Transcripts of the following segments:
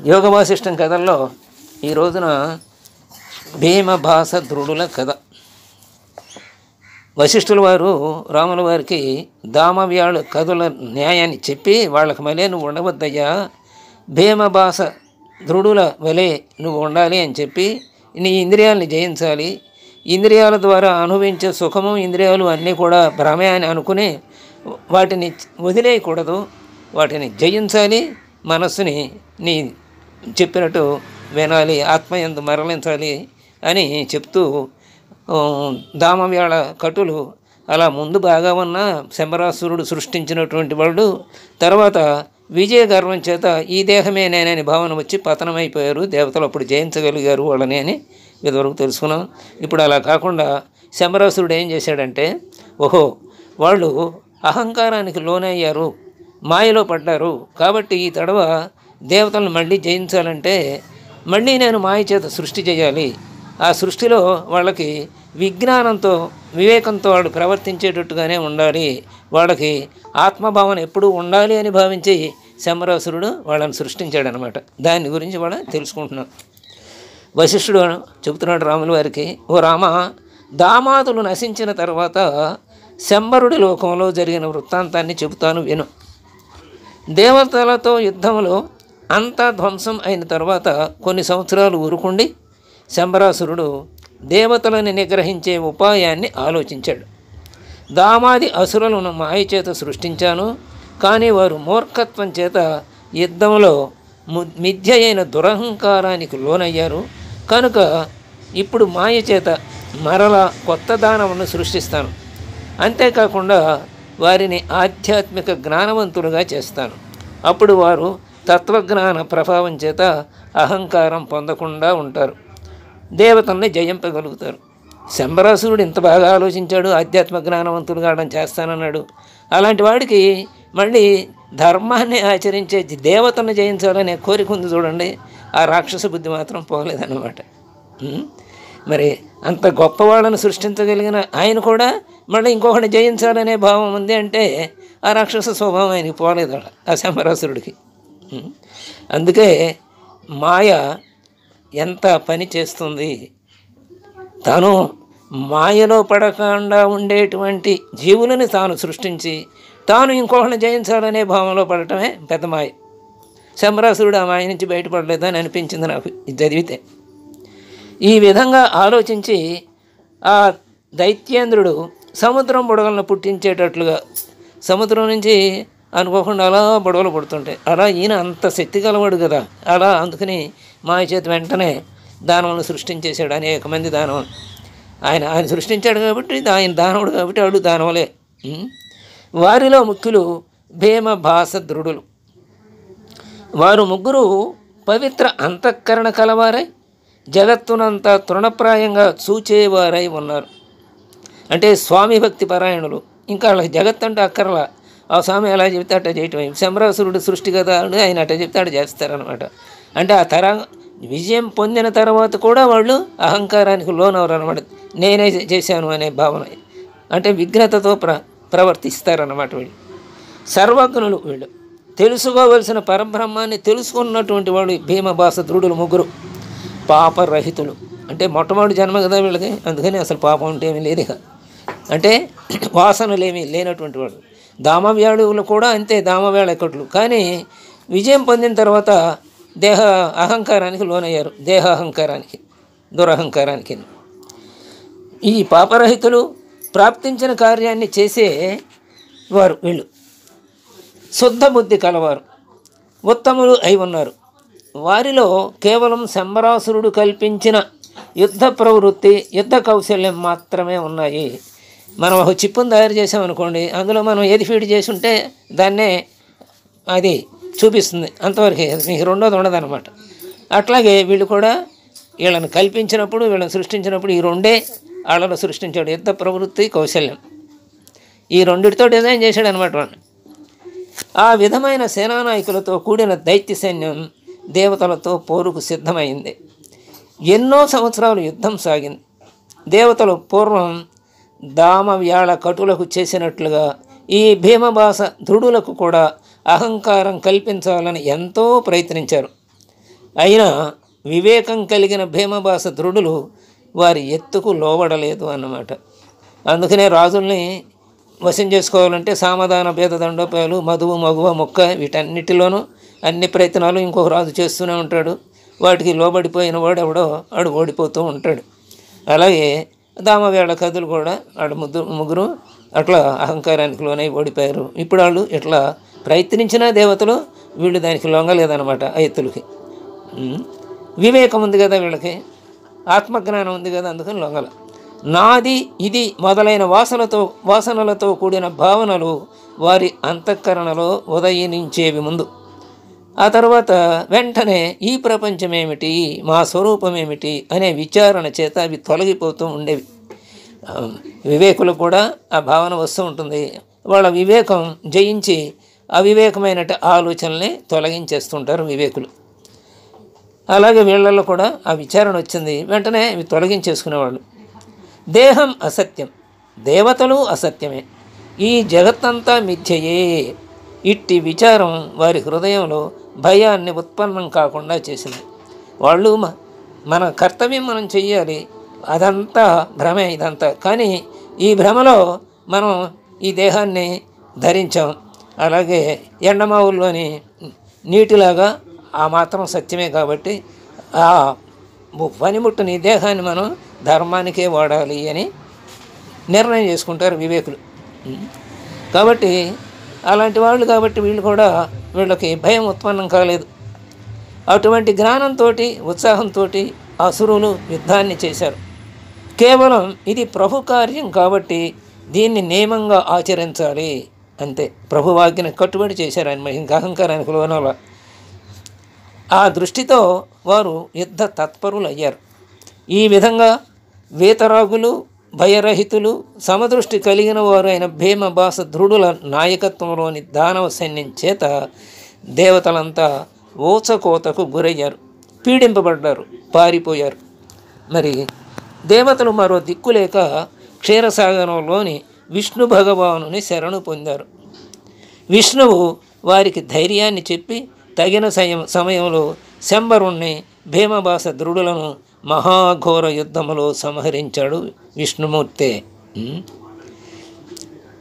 యోగ వాసిష్టం కథల్లో ఈ రోజున భీమభాస ధ్రుడుల కథ. వశిష్ఠుల వారు రాముల వారికి దామవ్యాళ కథల న్యాయాన్ని చెప్పి వాళ్ళకి మళ్ళీ నువ్వు ఉండవద్దయ్యా, భీమభాస ధ్రుడుల వలె నువ్వు ఉండాలి అని చెప్పి నీ ఇంద్రియాలని జయించాలి. ఇంద్రియాల ద్వారా అనుభవించే సుఖము ఇంద్రియాలు అన్నీ కూడా భ్రమే అని అనుకుని వాటిని వదిలేయకూడదు, వాటిని జయించాలి. మనస్సుని నీ చెప్పినట్టు వినాలి, ఆత్మయందు మరలించాలి అని చెప్తూ దామవ్యాళ కటులు అలా ముందు బాగా ఉన్న శంబరాసురుడు సృష్టించినటువంటి వాళ్ళు తర్వాత విజయ గర్వం చేత ఈ దేహమే నేనని భావన వచ్చి పతనమైపోయారు. దేవతలు అప్పుడు జయించగలిగారు వాళ్ళని అని ఇదివరకు తెలుసుకున్నాం. ఇప్పుడు అలా కాకుండా శంబరాసురుడు ఏం చేశాడంటే, ఓహో వాళ్ళు అహంకారానికి లోనయ్యారు, మాయలో పడ్డారు, కాబట్టి ఈ తడవ దేవతలను మళ్ళీ జయించాలంటే మళ్ళీ నేను మాయ చేత సృష్టి చేయాలి. ఆ సృష్టిలో వాళ్ళకి విజ్ఞానంతో వివేకంతో వాళ్ళు ప్రవర్తించేటట్టుగానే ఉండాలి, వాళ్ళకి ఆత్మభావన ఎప్పుడూ ఉండాలి అని భావించి శంబరాసురుడు వాళ్ళని సృష్టించాడనమాట. దాని గురించి వాళ్ళు తెలుసుకుంటున్నాం. వశిష్ఠుడు చెబుతున్నాడు రాముల వారికి, ఓ రామ, దామాదులు నశించిన తర్వాత శంబరుడి లోకంలో జరిగిన వృత్తాంతాన్ని చెబుతాను విను. దేవతలతో యుద్ధంలో అంతా ధ్వంసం అయిన తర్వాత కొన్ని సంవత్సరాలు ఊరుకుండి శంబరాసురుడు దేవతలను నిగ్రహించే ఉపాయాన్ని ఆలోచించాడు. దామాది అసురులను మాయ చేత సృష్టించాను, కానీ వారు మూర్ఖత్వం చేత యుద్ధంలో మిథ్య అయిన దురహంకారానికి లోనయ్యారు. కనుక ఇప్పుడు మాయ చేత మరలా కొత్త దానవులను సృష్టిస్తాను. అంతేకాకుండా వారిని ఆధ్యాత్మిక జ్ఞానవంతులుగా చేస్తాను. అప్పుడు వారు తత్వజ్ఞాన ప్రభావం చేత అహంకారం పొందకుండా ఉంటారు, దేవతల్ని జయింపగలుగుతారు. శంబరాసురుడు ఇంత బాగా ఆలోచించాడు, ఆధ్యాత్మిక జ్ఞానవంతులుగా చేస్తానన్నాడు. అలాంటి వాడికి మళ్ళీ ధర్మాన్ని ఆచరించే దేవతలను జయించాలనే కోరిక ఉంది చూడండి. ఆ రాక్షస బుద్ధి మాత్రం పోలేదన్నమాట. మరి అంత గొప్పవాళ్ళను సృష్టించగలిగిన ఆయన కూడా మళ్ళీ ఇంకొకటి జయించాలనే భావం ఉంది అంటే ఆ రాక్షస స్వభావం ఆయనకి పోలేదు ఆ శంబరాసురుడికి. అందుకే మాయ ఎంత పని చేస్తుంది. తాను మాయలో పడకుండా ఉండేటువంటి జీవులని తాను సృష్టించి తాను ఇంకొకరిని జయించాలనే భావంలో పడటమే పెద్ద మాయ. శంబరాసురుడు ఆ మాయ నుంచి బయటపడలేదని అనిపించింది నాకు ఇది చదివితే. ఈ విధంగా ఆలోచించి ఆ దైత్యేంద్రుడు సముద్రం బుడగలను పుట్టించేటట్లుగా సముద్రం నుంచి అనుకోకుండా అలా బుడగలు పుడుతుంటాయి. అలా ఈయన అంత శక్తి గలవాడు కదా, అలా అందుకని మాయ చేతి వెంటనే దానవులను సృష్టించేశాడు, అనేక మంది దానవులు. ఆయన సృష్టించాడు కాబట్టి ఆయన దానవుడు కాబట్టి వాడు దానవులే. వారిలో ముఖ్యులు భీమభాస ధ్రుడులు. వారు ముగ్గురు పవిత్ర అంతఃకరణ కలవారై జగత్తునంతా తృణప్రాయంగా చూచేవారై ఉన్నారు. అంటే స్వామి భక్తి పరాయణులు. ఇంకా వాళ్ళకి జగత్ అంటే అక్కర్లా, ఆ స్వామి ఎలా చెప్తే అట్ట చేయటం. శంబరాసురుడు సృష్టి కదా, ఆయన అట్ట చెప్తే అట్ట చేస్తారనమాట. అంటే ఆ విజయం పొందిన తర్వాత కూడా వాళ్ళు అహంకారానికి లోనవరు అనమాట. నేనే చేశాను అనే భావన, అంటే విఘ్నతతో ప్రవర్తిస్తారన్నమాట. వీళ్ళు సర్వజ్ఞులు. వీళ్ళు తెలుసుకోవలసిన పరబ్రహ్మాన్ని తెలుసుకున్నటువంటి వాడు భీమభాస ధ్రుడులు ముగ్గురు. పాపరహితులు, అంటే మొట్టమొదటి జన్మ కదా వీళ్ళకి, అందుకని అసలు పాపం అంటే ఏమీ లేదు. అంటే వాసనలేమీ లేనటువంటి వాడు. దామవ్యాళువులు కూడా అంతే, దామవ్యాళ కటులు. కానీ విజయం పొందిన తర్వాత దేహ అహంకారానికి లోనయ్యారు, దేహాహంకారానికి, దురహంకారానికి. ఈ పాపరహితులు ప్రాప్తించిన కార్యాన్ని చేసే వారు వీళ్ళు. శుద్ధ బుద్ధి కలవారు, ఉత్తములు అయి ఉన్నారు. వారిలో కేవలం శంబరాసురుడు కల్పించిన యుద్ధ ప్రవృత్తి, యుద్ధ కౌశల్యం మాత్రమే ఉన్నాయి. మనం ఒక చిప్పును తయారు చేసామనుకోండి, అందులో మనం ఏది ఫీడ్ చేసి ఉంటే దాన్నే అది చూపిస్తుంది, అంతవరకే, మీకు రెండోది ఉండదన్నమాట. అట్లాగే వీళ్ళు కూడా వీళ్ళని కల్పించినప్పుడు, వీళ్ళని సృష్టించినప్పుడు ఈ రెండే వాళ్ళలో సృష్టించాడు, యుద్ధ ప్రవృత్తి, కౌశల్యం. ఈ రెండిటితో డిజైన్ చేశాడు అనమాట వాడిని. ఆ విధమైన సేనానాయకులతో కూడిన దైత్య సైన్యం దేవతలతో పోరుకు సిద్ధమైంది. ఎన్నో సంవత్సరాలు యుద్ధం సాగింది. దేవతలు పూర్వం దామవ్యాళ కటులకు చేసినట్లుగా ఈ భీమభాస ధ్రుడులకు కూడా అహంకారం కల్పించాలని ఎంతో ప్రయత్నించారు. అయినా వివేకం కలిగిన భీమబాస ధృడులు వారి ఎత్తుకు లోబడలేదు అన్నమాట. అందుకనే రాజుల్ని వశం చేసుకోవాలంటే సామధాన భేద దండోపాయాలు, మధువు మగువ మొక్క, వీటన్నిటిలోనూ అన్ని ప్రయత్నాలు ఇంకొక రాజు చేస్తూనే ఉంటాడు. వాటికి లోబడిపోయిన వాడు ఎవడో ఆడు ఓడిపోతూ ఉంటాడు. అలాగే దామవేళ కథలు కూడా ఆడు ముగ్గురు అట్లా అహంకారానికి లోనై ఓడిపోయారు. ఇప్పుడు వాళ్ళు ఇట్లా ప్రయత్నించిన దేవతలు వీళ్ళు దానికి లొంగలేదన్నమాట. ఆ ఎత్తులకి వివేకం ఉంది కదా, వీళ్ళకి ఆత్మజ్ఞానం ఉంది కదా, అందుకని లొంగల. నాది ఇది మొదలైన వాసనలతో కూడిన భావనలు వారి అంతఃకరణలో ఉదయించేవి ముందు. ఆ తర్వాత వెంటనే ఈ ప్రపంచమేమిటి, మా స్వరూపమేమిటి అనే విచారణ చేత అవి తొలగిపోతూ ఉండేవి. వివేకులకు కూడా ఆ భావన వస్తూ ఉంటుంది. వాళ్ళ వివేకం జయించి అవివేకమైన ఆలోచనల్ని తొలగించేస్తుంటారు వివేకులు. అలాగే వీళ్ళల్లో కూడా ఆ విచారణ వచ్చింది, వెంటనే ఇవి తొలగించేసుకునేవాళ్ళు. దేహం అసత్యం, దేవతలు అసత్యమే, ఈ జగత్తంతా మిథ్యయే. ఇట్టి విచారం వారి హృదయంలో భయాన్ని ఉత్పన్నం కాకుండా చేసింది. వాళ్ళు మన కర్తవ్యం మనం చెయ్యాలి, అదంతా భ్రమే ఇదంతా, కానీ ఈ భ్రమలో మనం ఈ దేహాన్ని ధరించాం. అలాగే ఎండమావుల్లోని నీటిలాగా ఆ మాత్రం సత్యమే కాబట్టి ఆ పనిముట్టుని దేహాన్ని మనం ధర్మానికే వాడాలి అని నిర్ణయం చేసుకుంటారు వివేకులు. కాబట్టి అలాంటి వాళ్ళు కాబట్టి వీళ్ళకి భయం ఉత్పన్నం కాలేదు. అటువంటి జ్ఞానంతో ఉత్సాహంతో అసురులు యుద్ధాన్ని చేశారు. కేవలం ఇది ప్రభు కార్యం కాబట్టి దీన్ని నియమంగా ఆచరించాలి అంతే. ప్రభువాజ్ఞని కట్టుబడి చేశారు ఆయన, ఇంకా అహంకారానికి లోనల. ఆ దృష్టితో వారు యుద్ధ తత్పరులు అయ్యారు. ఈ విధంగా వీతరాగులు, భయరహితులు, సమదృష్టి కలిగిన వారు అయిన భీమబాస ధృడుల నాయకత్వంలోని దానవ సైన్యం చేత దేవతలంతా ఊచకోతకు గురయ్యారు, పీడింపబడ్డారు, పారిపోయారు. మరి దేవతలు మరో దిక్కులేక క్షీరసాగరంలోని విష్ణు భగవానుని శరణు పొందారు. విష్ణువు వారికి ధైర్యాన్ని చెప్పి తగిన సమయంలో శంబరుణ్ణి, భీమబాస ధృడులను మహాఘోర యుద్ధములో సంహరించాడు విష్ణుమూర్తే.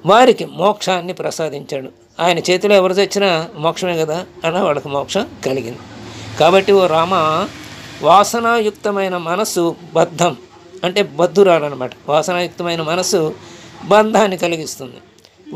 వారికి మోక్షాన్ని ప్రసాదించాడు. ఆయన చేతిలో ఎవరు తెచ్చినా మోక్షమే కదా, అలా వాళ్ళకి మోక్షం కలిగింది. కాబట్టి ఓ రామ, వాసనాయుక్తమైన మనస్సు బద్ధం అంటే బద్ధురాలన్నమాట. వాసనాయుక్తమైన మనస్సు బంధాన్ని కలిగిస్తుంది.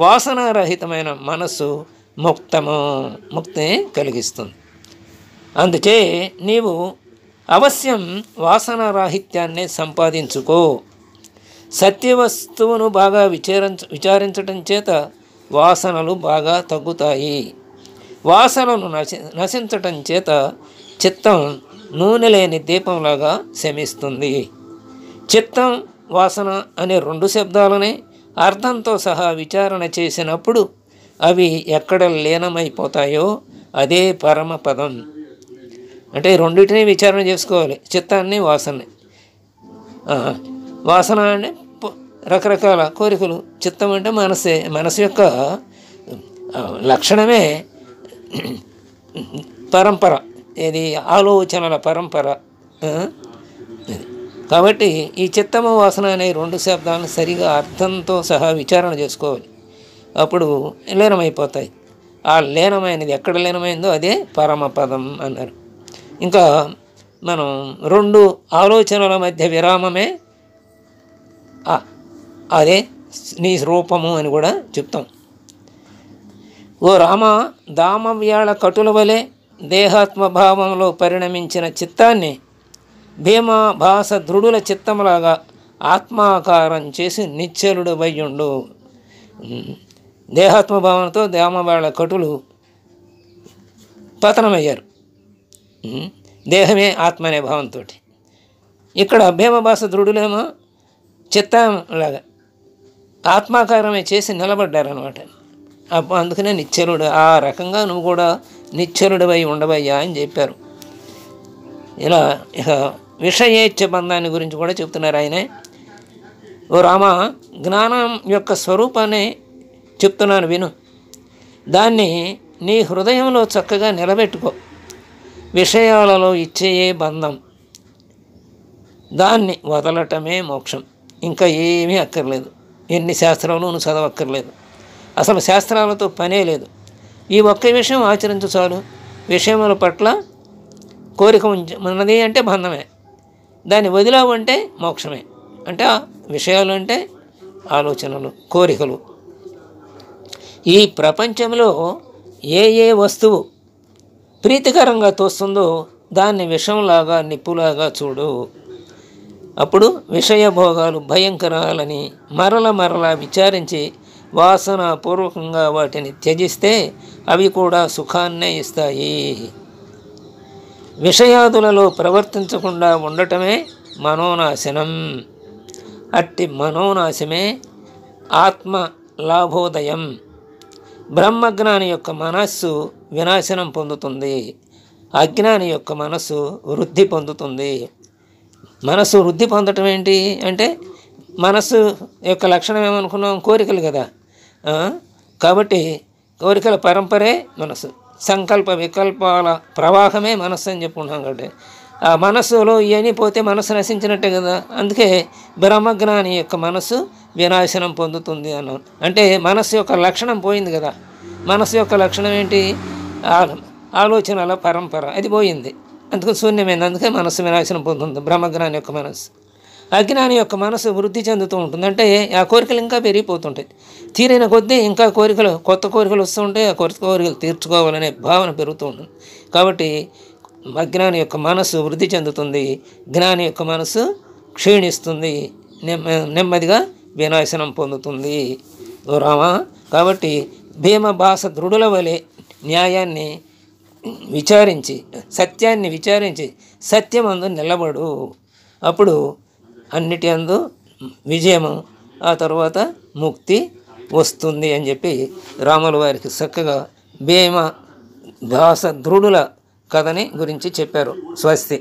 వాసనారహితమైన మనస్సు ముక్తిని కలిగిస్తుంది. అందుచే నీవు అవశ్యం వాసనారాహిత్యాన్నే సంపాదించుకో. సత్యవస్తువును బాగా విచారించటం చేత వాసనలు బాగా తగ్గుతాయి. వాసనలు నశించటం చేత చిత్తం నూనె లేని దీపంలాగా శమిస్తుంది. చిత్తం, వాసన అనే రెండు శబ్దాలనే అర్థంతో సహా విచారణ చేసినప్పుడు అవి ఎక్కడ లీనమైపోతాయో అదే పరమపదం. అంటే రెండింటినీ విచారణ చేసుకోవాలి, చిత్తాన్ని, వాసనని. వాసన అంటే రకరకాల కోరికలు, చిత్తం అంటే మనసే, మనసు యొక్క లక్షణమే పరంపర, ఇది ఆలోచనల పరంపర. కాబట్టి ఈ చిత్తము, వాసన అనే రెండు శబ్దాలను సరిగా అర్థంతో సహా విచారణ చేసుకోవాలి, అప్పుడు లీనమైపోతాయి. ఆ లీనమైనది ఎక్కడ లీనమైందో అదే పరమపదం అన్నారు. ఇంకా మనం రెండు ఆలోచనల మధ్య విరామమే అదే నీ రూపము అని కూడా చెప్తాం. ఓ రామ, దామవ్యాళ కటుల వలె దేహాత్మభావంలో పరిణమించిన చిత్తాన్ని భీమబాస ధృడుల చిత్తములాగా ఆత్మాకారం చేసి నిశ్చలుడు వయ్యుండు. దేహాత్మభావంతో దామవ్యాళ కటులు పతనమయ్యారు, దేహమే ఆత్మ అనే భావంతో. ఇక్కడ భీమబాస ధృడులేమో చిత్తంలాగా ఆత్మాకారమే చేసి నిలబడ్డారనమాట. అందుకనే నిశ్చలుడు, ఆ రకంగా నువ్వు కూడా నిశ్చలుడివై ఉండవయ్యా అని చెప్పారు. ఇలా ఇక విషయేచ్ఛ బంధాన్ని గురించి కూడా చెప్తున్నారు ఆయనే. ఓ రామ, జ్ఞానం యొక్క స్వరూపాన్ని చెప్తున్నాను విను, దాన్ని నీ హృదయంలో చక్కగా నిలబెట్టుకో. విషయాలలో ఇచ్చేయే బంధం, దాన్ని వదలటమే మోక్షం. ఇంకా ఏమీ అక్కర్లేదు, ఎన్ని శాస్త్రాలు నువ్వు చదవక్కర్లేదు, అసలు శాస్త్రాలతో పనే లేదు. ఈ ఒక్క విషయం ఆచరించు చాలు. విషయముల పట్ల కోరిక ఉన్నది అంటే బంధమే, దాన్ని వదిలావంటే మోక్షమే. అంటే ఆ విషయాలు అంటే ఆలోచనలు, కోరికలు. ఈ ప్రపంచంలో ఏ వస్తువు ప్రీతికరంగా తోస్తుందో దాన్ని విషంలాగా, నిప్పులాగా చూడు. అప్పుడు విషయభోగాలు భయంకరాలని మరల విచారించి వాసనాపూర్వకంగా వాటిని త్యజిస్తే అవి కూడా సుఖాన్నే ఇస్తాయి. విషయాదులలో ప్రవర్తించకుండా ఉండటమే మనోనాశనం. అట్టి మనోనాశమే ఆత్మ లాభోదయం. బ్రహ్మజ్ఞాని యొక్క మనస్సు వినాశనం పొందుతుంది, అజ్ఞాని యొక్క మనస్సు వృద్ధి పొందుతుంది. మనస్సు వృద్ధి పొందటం ఏంటి అంటే మనస్సు యొక్క లక్షణం ఏమనుకున్నాం? కోరికలు కదా. కాబట్టి కోరికల పరంపరే మనస్సు, సంకల్ప వికల్పాల ప్రవాహమే మనస్సు అని చెప్పుకున్నాం. కాబట్టి ఆ మనస్సులో ఇవన్నీ పోతే మనస్సు నశించినట్టే కదా. అందుకే బ్రహ్మజ్ఞాని యొక్క మనస్సు వినాశనం పొందుతుంది అన్నాం. అంటే మనస్సు యొక్క లక్షణం పోయింది కదా. మనస్సు యొక్క లక్షణం ఏంటి? ఆలోచనల పరంపర, అది పోయింది, అందుకు శూన్యమైంది. అందుకే మనస్సు వినాశనం పొందుతుంది బ్రహ్మజ్ఞాని యొక్క మనస్సు. అజ్ఞాని యొక్క మనసు వృద్ధి చెందుతూ ఉంటుంది. అంటే ఆ కోరికలు ఇంకా పెరిగిపోతుంటాయి. తీరిన కొద్దీ ఇంకా కోరికలు, కొత్త కోరికలు వస్తూ ఉంటాయి. ఆ కొత్త కోరికలు తీర్చుకోవాలనే భావన పెరుగుతూ ఉంటుంది. కాబట్టి అజ్ఞాని యొక్క మనసు వృద్ధి చెందుతుంది, జ్ఞాని యొక్క మనసు క్షీణిస్తుంది, నెమ్మదిగా వినాశనం పొందుతుంది. ఓ రామా, కాబట్టి భీమభాస దృఢుల వలె న్యాయాన్ని విచారించి, సత్యాన్ని విచారించి సత్యమందు నిలబడు. అప్పుడు అన్నిటి అందు విజయము, ఆ తర్వాత ముక్తి వస్తుంది అని చెప్పి రాముల వారికి చక్కగా భీమ భాస దృఢుల కథని గురించి చెప్పారు. స్వస్తి.